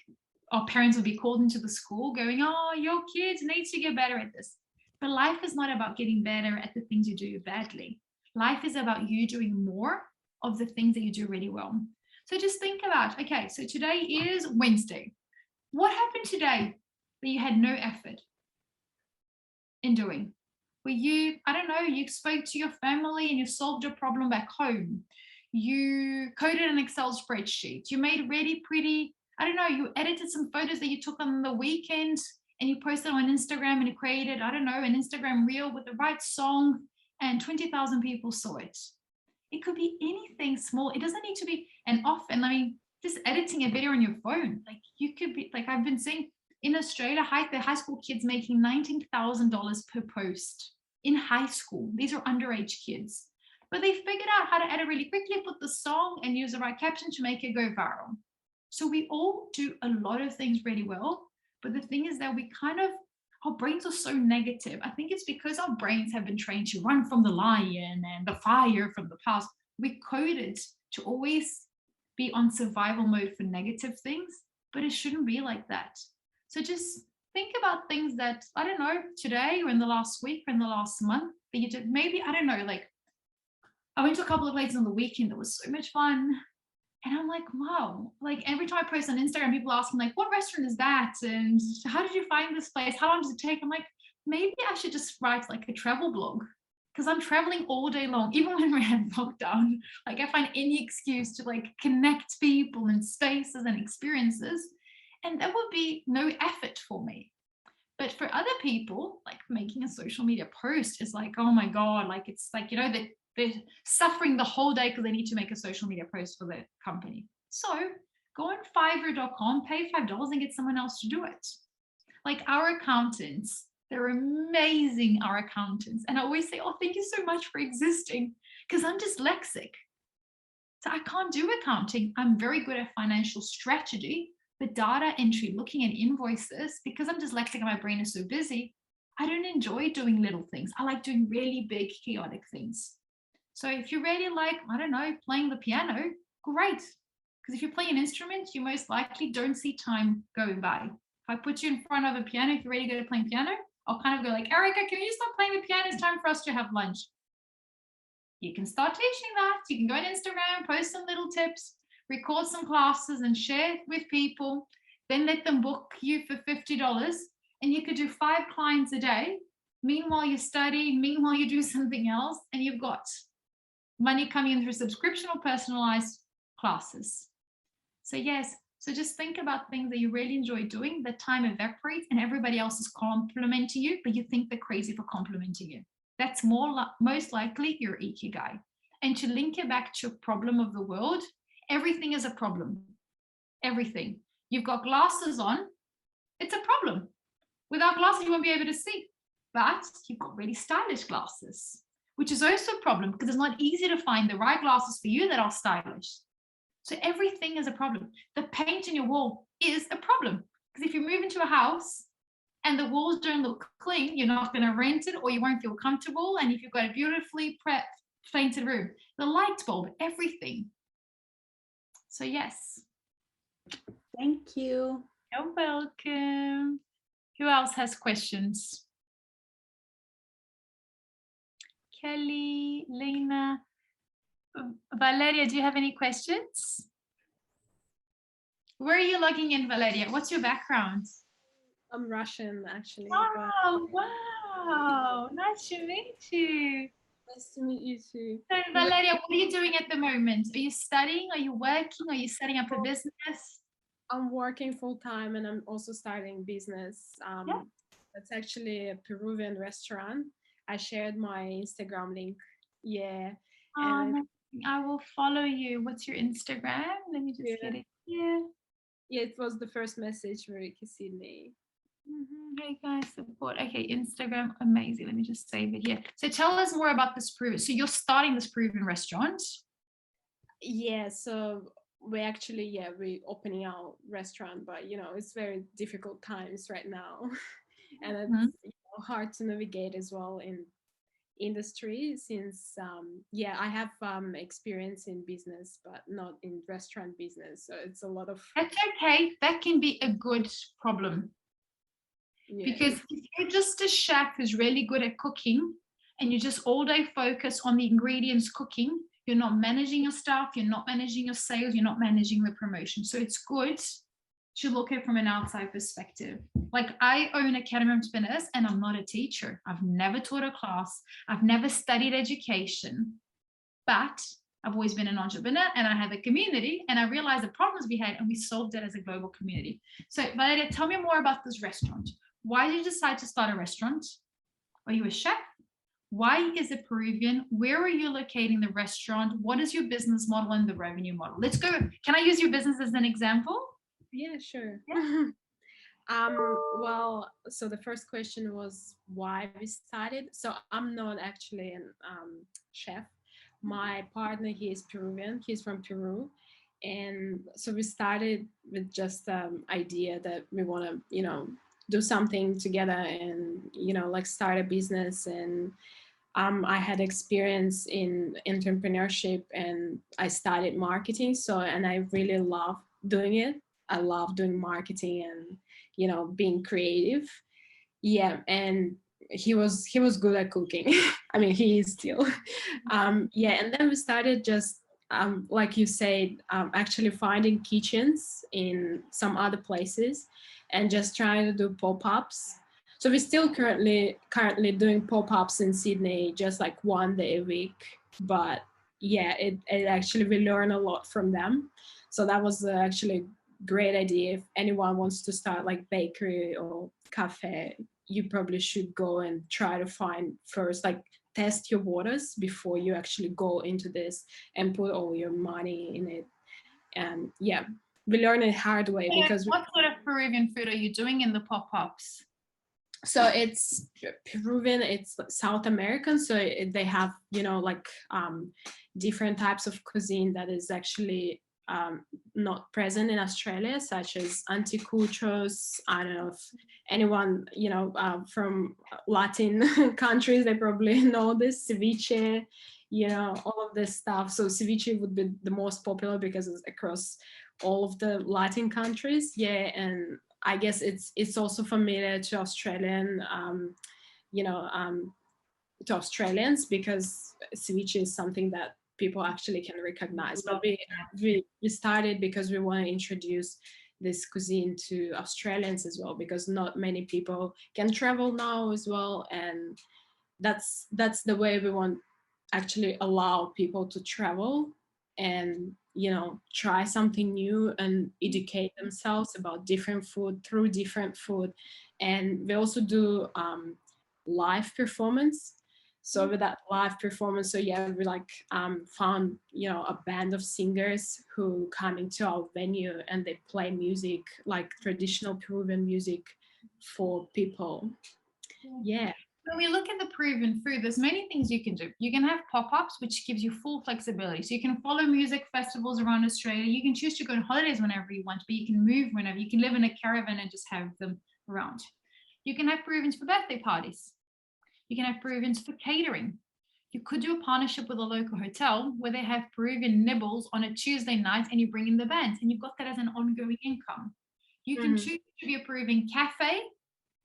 our parents would be called into the school going, oh, your kids need to get better at this. But life is not about getting better at the things you do badly. Life is about you doing more of the things that you do really well. So just think about, okay, so today is Wednesday. What happened today that you had no effort in doing? Where you, I don't know, you spoke to your family and you solved your problem back home. You coded an Excel spreadsheet. You made really pretty, I don't know, you edited some photos that you took on the weekend and you posted on Instagram and you created, I don't know, an Instagram reel with the right song and 20,000 people saw it. It could be anything small. It doesn't need to be an often, I mean, just editing a video on your phone. Like you could be, like I've been seeing in Australia, the high school kids making $19,000 per post in high school. These are underage kids, but they figured out how to edit really quickly, put the song and use the right caption to make it go viral. So we all do a lot of things really well, but the thing is that we kind of, our brains are so negative. I think it's because our brains have been trained to run from the lion and the fire from the past. We coded to always be on survival mode for negative things, but it shouldn't be like that. So just think about things that, I don't know, today or in the last week or in the last month that you did. Maybe, I don't know, like I went to a couple of places on the weekend that was so much fun. And I'm like, wow, like every time I post on Instagram, people ask me like, what restaurant is that? And how did you find this place? How long does it take? I'm like, maybe I should just write like a travel blog because I'm traveling all day long, even when we're in lockdown. Like I find any excuse to like connect people and spaces and experiences. And that would be no effort for me. But for other people, like making a social media post is like, oh my God, like it's like, you know, they're suffering the whole day because they need to make a social media post for their company. So go on Fiverr.com, pay $5 and get someone else to do it. Like our accountants, they're amazing, our accountants. And I always say, oh, thank you so much for existing because I'm dyslexic. So I can't do accounting. I'm very good at financial strategy, but data entry, looking at invoices, because I'm dyslexic and my brain is so busy, I don't enjoy doing little things. I like doing really big, chaotic things. So if you really like, I don't know, playing the piano, great. Because if you play an instrument, you most likely don't see time going by. If I put you in front of a piano, if you're really good at playing piano, I'll kind of go like, Erica, can you stop playing the piano? It's time for us to have lunch. You can start teaching that. You can go on Instagram, post some little tips, record some classes and share it with people, then let them book you for $50 and you could do 5 clients a day. Meanwhile, you study, meanwhile, you do something else and you've got money coming in through subscription or personalized classes. So yes, so just think about things that you really enjoy doing, the time evaporates and everybody else is complimenting you, but you think they're crazy for complimenting you. That's most likely your ikigai. And to link it back to a problem of the world, everything is a problem. Everything. You've got glasses on, it's a problem. Without glasses, you won't be able to see. But you've got really stylish glasses, which is also a problem because it's not easy to find the right glasses for you that are stylish. So everything is a problem. The paint in your wall is a problem. Because if you move into a house and the walls don't look clean, you're not going to rent it or you won't feel comfortable. And if you've got a beautifully painted room, the light bulb, everything. So yes. Thank you. You're welcome. Who else has questions? Kelly, Lena, Valeria, do you have any questions? Where are you logging in, Valeria? What's your background? I'm Russian, actually. Oh, wow. Nice to meet you. Nice to meet you too. So, Valeria, what are you doing at the moment? Are you studying? Are you working? Are you setting up a business? I'm working full time and I'm also starting business. That's actually a Peruvian restaurant. I shared my Instagram link. Yeah. And I will follow you. What's your Instagram? Let me just yeah, get it here. yeah, it was the first message for Ricky Sydney. Hey guys, support. Okay, Instagram, amazing. Let me just save it here. So tell us more about this Peruvian. So you're starting this Peruvian restaurant. Yeah, so we actually, yeah, we're opening our restaurant, but you know, it's very difficult times right now. And it's Mhm. hard to navigate as well in industry since yeah, I have experience in business but not in restaurant business, so it's a lot of That's okay. That can be a good problem. yeah. Because if you're just a chef who's really good at cooking and you just all day focus on the ingredients cooking, you're not managing your staff, you're not managing your sales, you're not managing the promotion. So it's good to look at it from an outside perspective. Like I own Academy of Entrepreneurs and I'm not a teacher. I've never taught a class. I've never studied education, but I've always been an entrepreneur and I have a community and I realized the problems we had and we solved it as a global community. So Valeria, tell me more about this restaurant. Why did you decide to start a restaurant? Are you a chef? Why is it Peruvian? Where are you locating the restaurant? What is your business model and the revenue model? Let's go. Can I use your business as an example? Yeah, sure. Yeah. Well, so the first question was why we started. So I'm not actually an chef. My partner, he is Peruvian. He's from Peru, and so we started with just idea that we want to, you know, do something together and you know, like start a business. And I had experience in entrepreneurship and I studied marketing. So, and I really love doing it. I love doing marketing and, you know, being creative. Yeah. And he was good at cooking. I mean, he is still. Yeah. And then we started just, like you said, actually finding kitchens in some other places and just trying to do pop-ups. So we're still currently doing pop-ups in Sydney, just like one day a week. But yeah, it actually we learn a lot from them. So that was actually a great idea. If anyone wants to start like bakery or cafe, you probably should go and try to find first, like test your waters before you actually go into this and put all your money in it. And yeah, we learn it hard way because What sort of Peruvian food are you doing in the pop-ups? so it's Peruvian, it's South American, so they have, you know, like different types of cuisine that is actually not present in Australia, such as anticuchos. I don't know if anyone, you know, from Latin countries, they probably know this, ceviche, you know, all of this stuff. So ceviche would be the most popular because it's across all of the Latin countries. Yeah, and I guess it's also familiar to Australian, you know, to Australians because ceviche is something that people actually can recognize. But we started because we want to introduce this cuisine to Australians as well, because not many people can travel now as well, and that's the way we want actually allow people to travel and, you know, try something new and educate themselves about different food through different food. And we also do live performance. So with that live performance, so yeah, we like found, you know, a band of singers who come into our venue and they play music, like traditional Peruvian music for people. Yeah. When we look at the Peruvian food, there's many things you can do. You can have pop-ups, which gives you full flexibility. So you can follow music festivals around Australia. You can choose to go on holidays whenever you want, but you can move whenever. You can live in a caravan and just have them around. You can have Peruvians for birthday parties. You can have Peruvians for catering. You could do a partnership with a local hotel where they have Peruvian nibbles on a Tuesday night and you bring in the bands and you've got that as an ongoing income. You can choose to be a Peruvian cafe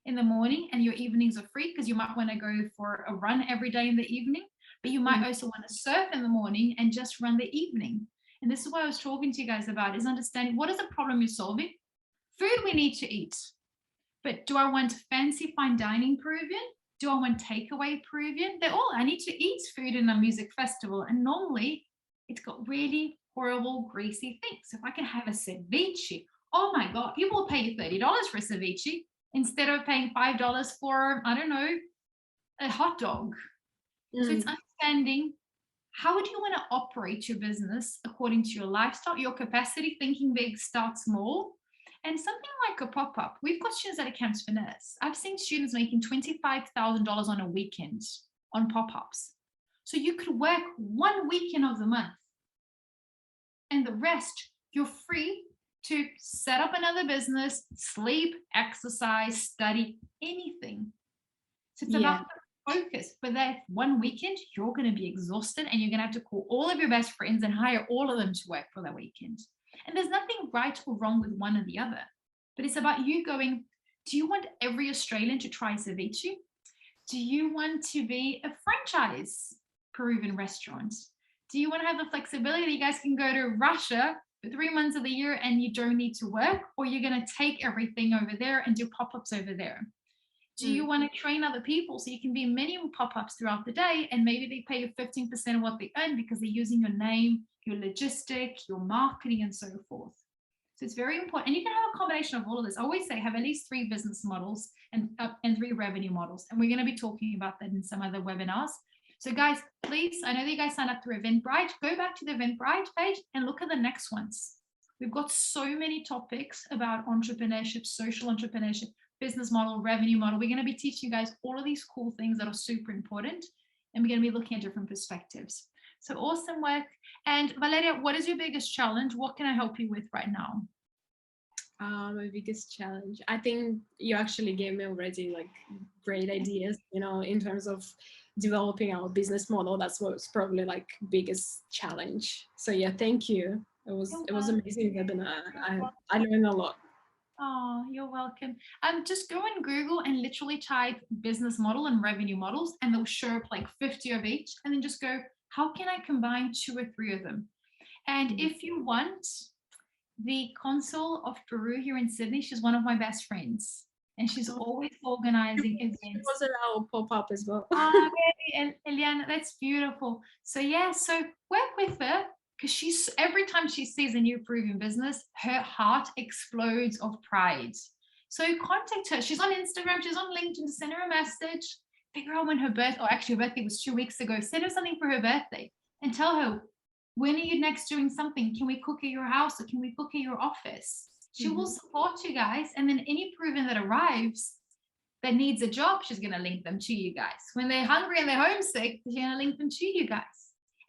in the morning and your evenings are free because you might want to go for a run every day in the evening, but you might also want to surf in the morning and just run the evening. And this is what I was talking to you guys about, is understanding what is the problem you're solving. Food we need to eat, but do I want fancy fine dining Peruvian? Do I want takeaway Peruvian? They're all, I need to eat food in a music festival, and normally it's got really horrible greasy things. If I can have a ceviche, oh my god, people will pay you $30 for a ceviche. instead of paying $5 for, I don't know, a hot dog. So it's understanding how do you want to operate your business according to your lifestyle, your capacity, thinking big, start small. And something like a pop-up. We've got students at Accounts Finesse. I've seen students making $25,000 on a weekend on pop-ups. So you could work one weekend of the month and the rest you're free to set up another business, sleep, exercise, study, anything. So it's about focus. But that one weekend, you're going to be exhausted and you're going to have to call all of your best friends and hire all of them to work for that weekend. And there's nothing right or wrong with one or the other. But it's about you going, do you want every Australian to try ceviche? Do you want to be a franchise Peruvian restaurant? Do you want to have the flexibility that you guys can go to Russia for 3 months of the year and you don't need to work? Or you're going to take everything over there and do pop-ups over there? Do you want to train other people so you can be many pop-ups throughout the day and maybe they pay you 15% of what they earn because they're using your name, your logistic, your marketing, and so forth. So it's very important. And you can have a combination of all of this. I always say have at least 3 business models and 3 revenue models. And we're going to be talking about that in some other webinars. So guys, please, I know that you guys signed up through Eventbrite. Go back to the Eventbrite page and look at the next ones. We've got so many topics about entrepreneurship, social entrepreneurship, business model, revenue model. We're going to be teaching you guys all of these cool things that are super important. And we're going to be looking at different perspectives. So awesome work. And Valeria, what is your biggest challenge? What can I help you with right now? My biggest challenge, I think you actually gave me already like great ideas, you know, in terms of developing our business model. That's what's probably like biggest challenge. So yeah, thank you. It was amazing webinar. I learned a lot. Oh, you're welcome. Just go on Google and literally type business model and revenue models, and they'll show up like 50 of each, and then just go, how can I combine 2 or 3 of them? And if you want, the consul of Peru here in Sydney, she's one of my best friends, and she's always organizing events. It was our pop-up as well. And Eliana, that's beautiful. So yeah, so work with her. Because she's every time she sees a new Peruvian business, her heart explodes of pride. So contact her. She's on Instagram, she's on LinkedIn. Send her a message. Figure out when her birthday, or actually her birthday was 2 weeks ago. Send her something for her birthday and tell her, when are you next doing something? Can we cook at your house or can we cook at your office? She will support you guys. And then any Peruvian that arrives that needs a job, she's going to link them to you guys. When they're hungry and they're homesick, she's going to link them to you guys.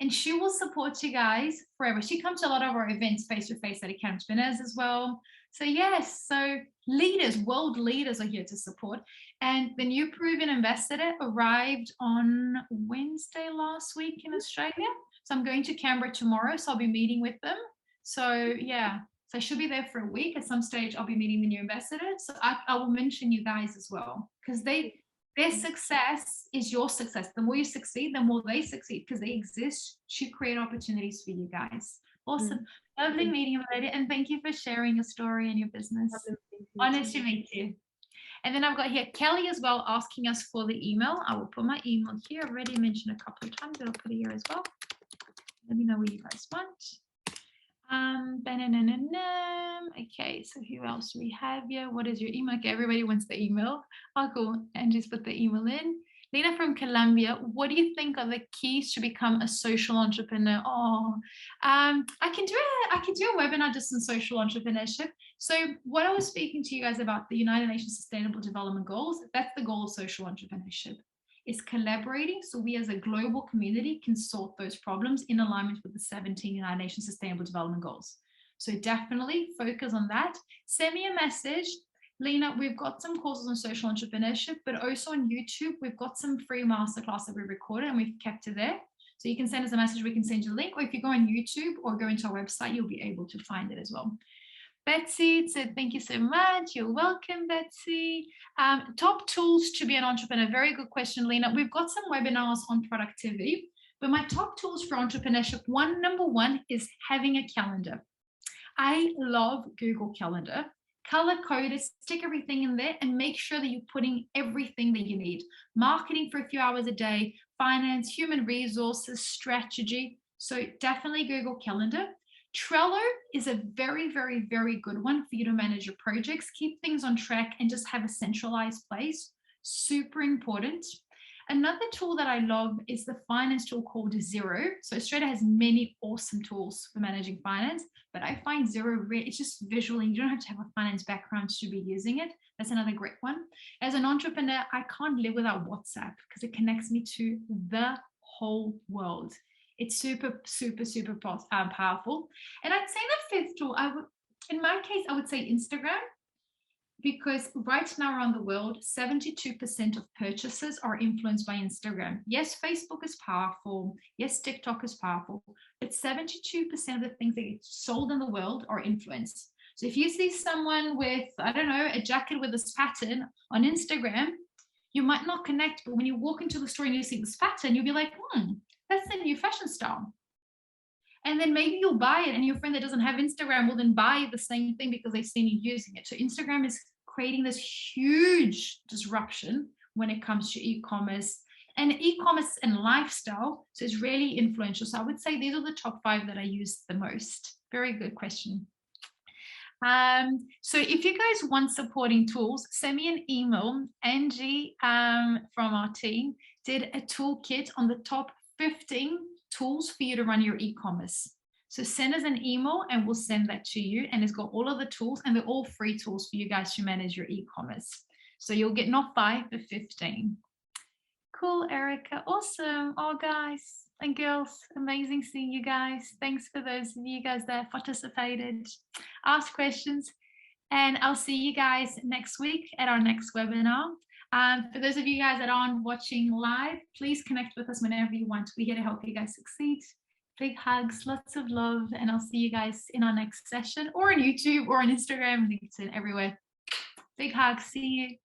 And she will support you guys forever. She comes to a lot of our events face-to-face at Accounts Finesse as well. So yes, so leaders, world leaders are here to support. And the new Peruvian ambassador arrived on Wednesday last week in Australia. So I'm going to Canberra tomorrow, so I'll be meeting with them. So yeah, so I should be there for a week. At some stage, I'll be meeting the new ambassador. So I will mention you guys as well, because their success is your success. The more you succeed, the more they succeed, because they exist to create opportunities for you guys. Awesome. Lovely meeting you, lady. And thank you for sharing your story and your business. Honest to meet you. And then I've got here Kelly as well asking us for the email. I will put my email here. I've already mentioned a couple of times, but I'll put it here as well. Let me know what you guys want. Okay, so who else do we have here? What is your email? Okay, everybody wants the email. Oh, cool. And just put the email in. Lena from Colombia, what do you think are the keys to become a social entrepreneur? Oh, I can do a webinar just on social entrepreneurship. So what I was speaking to you guys about, the United Nations Sustainable Development Goals, that's the goal of social entrepreneurship. Is collaborating so we as a global community can sort those problems in alignment with the 17 United Nations Sustainable Development Goals. So definitely focus on that. Send me a message. Lena, we've got some courses on social entrepreneurship, but also on YouTube, we've got some free masterclass that we recorded and we've kept it there. So you can send us a message, we can send you a link, or if you go on YouTube or go into our website, you'll be able to find it as well. Betsy said, thank you so much. You're welcome, Betsy. Top tools to be an entrepreneur. Very good question, Lena. We've got some webinars on productivity, but my top tools for entrepreneurship, number one is having a calendar. I love Google Calendar. Color code it, stick everything in there and make sure that you're putting everything that you need. Marketing for a few hours a day, finance, human resources, strategy. So definitely Google Calendar. Trello is a very, very, very good one for you to manage your projects, keep things on track, and just have a centralized place. Super important. Another tool that I love is the finance tool called Xero. So Australia has many awesome tools for managing finance, but I find Xero, it's just visually, you don't have to have a finance background to be using it. That's another great one. As an entrepreneur, I can't live without WhatsApp because it connects me to the whole world. It's super, super, super powerful. And I'd say the fifth tool, in my case, I would say Instagram, because right now around the world, 72% of purchases are influenced by Instagram. Yes, Facebook is powerful. Yes, TikTok is powerful, but 72% of the things that get sold in the world are influenced. So if you see someone with, I don't know, a jacket with this pattern on Instagram, you might not connect, but when you walk into the store and you see this pattern, you'll be like, that's the new fashion style. And then maybe you'll buy it, and your friend that doesn't have Instagram will then buy the same thing because they've seen you using it. So Instagram is creating this huge disruption when it comes to e-commerce and lifestyle. So it's really influential. So I would say these are the top 5 that I use the most. Very good question. So if you guys want supporting tools, send me an email. Angie from our team did a toolkit on the top 15 tools for you to run your e-commerce. So send us an email and we'll send that to you. And it's got all of the tools, and they're all free tools for you guys to manage your e-commerce. So you'll get not 5, but 15. Cool, Erica. Awesome. Oh, guys and girls, amazing seeing you guys. Thanks for those of you guys that participated, asked questions, and I'll see you guys next week at our next webinar. For those of you guys that aren't watching live, please connect with us whenever you want. We're here to help you guys succeed. Big hugs, lots of love, and I'll see you guys in our next session, or on YouTube, or on Instagram, LinkedIn, everywhere. Big hugs. See you.